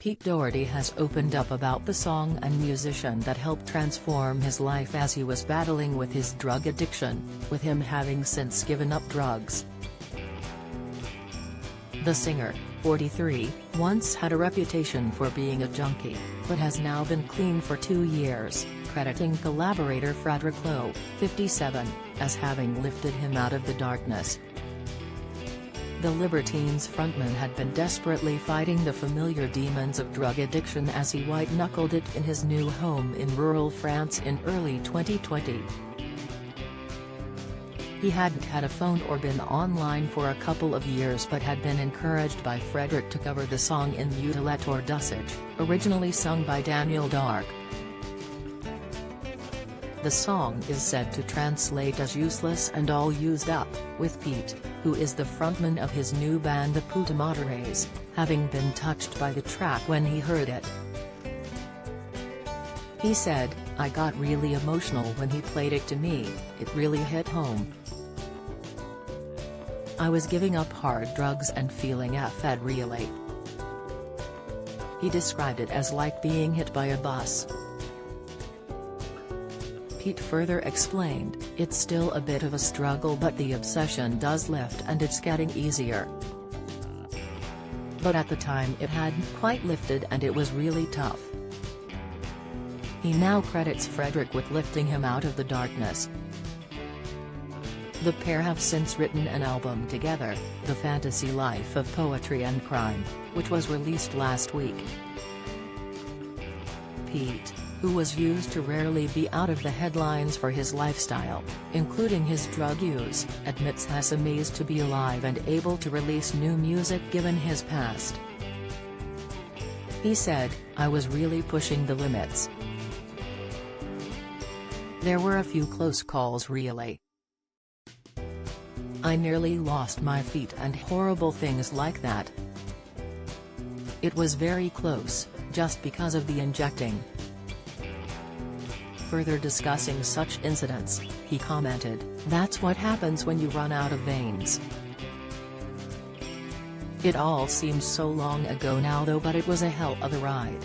Pete Doherty has opened up about the song and musician that helped transform his life as he was battling with his drug addiction, with him having since given up drugs. The singer, 43, once had a reputation for being a junkie, but has now been clean for 2 years, crediting collaborator Frederick Lowe, 57, as having lifted him out of the darkness. The Libertines frontman had been desperately fighting the familiar demons of drug addiction as he white-knuckled it in his new home in rural France in early 2020. He hadn't had a phone or been online for a couple of years but had been encouraged by Frederick to cover the song in Mutilate or Dosage, originally sung by Daniel Dark. The song is said to translate as useless and all used up, with Pete, who is the frontman of his new band the Puta Madres, having been touched by the track when he heard it. He said, "I got really emotional when he played it to me, it really hit home. I was giving up hard drugs and feeling fed really." He described it as like being hit by a bus. Pete further explained, "It's still a bit of a struggle but the obsession does lift and it's getting easier. But at the time it hadn't quite lifted and it was really tough." He now credits Frederick with lifting him out of the darkness. The pair have since written an album together, The Fantasy Life of Poetry and Crime, which was released last week. Pete, who was used to rarely be out of the headlines for his lifestyle, including his drug use, admits he's amazed to be alive and able to release new music given his past. He said, "I was really pushing the limits. There were a few close calls really. I nearly lost my feet and horrible things like that. It was very close, just because of the injecting." Further discussing such incidents, he commented, "That's what happens when you run out of veins. It all seems so long ago now though, but it was a hell of a ride."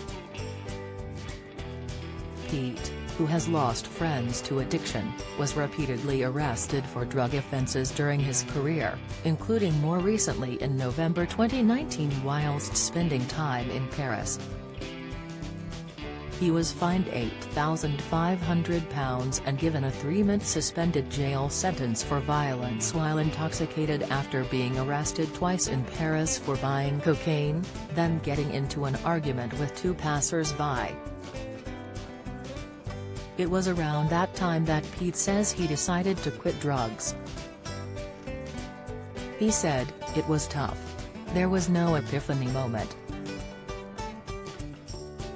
Pete, who has lost friends to addiction, was repeatedly arrested for drug offenses during his career, including more recently in November 2019 whilst spending time in Paris. He was fined £8,500 and given a 3-month suspended jail sentence for violence while intoxicated after being arrested twice in Paris for buying cocaine, then getting into an argument with 2 passers-by. It was around that time that Pete says he decided to quit drugs. He said, "It was tough. There was no epiphany moment.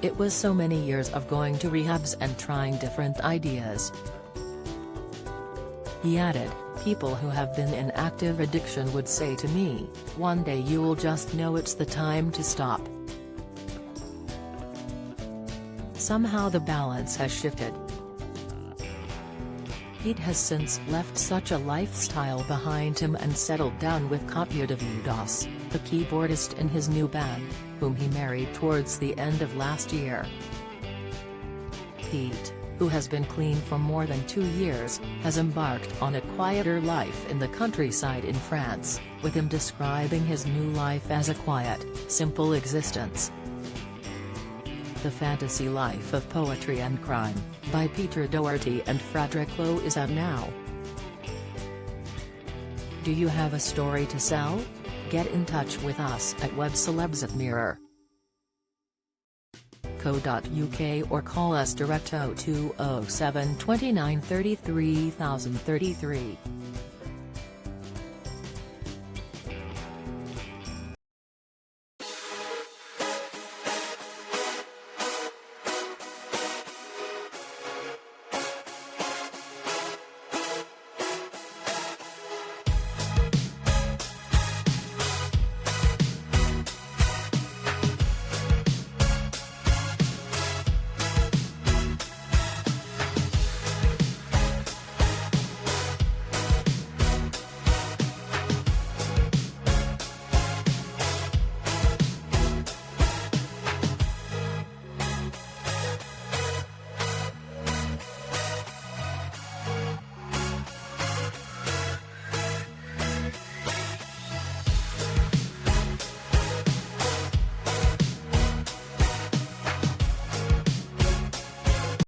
It was so many years of going to rehabs and trying different ideas." He added, "People who have been in active addiction would say to me, 'One day you'll just know it's the time to stop.' Somehow the balance has shifted." Pete has since left such a lifestyle behind him and settled down with Katya Davidos, the keyboardist in his new band, whom he married towards the end of last year. Pete, who has been clean for more than 2 years, has embarked on a quieter life in the countryside in France, with him describing his new life as a quiet, simple existence. The Fantasy Life of Poetry and Crime, by Peter Doherty and Frederick Lowe is out now. Do you have a story to sell? Get in touch with us at webcelebs@mirror.co.uk or call us direct 0207 29 33 033.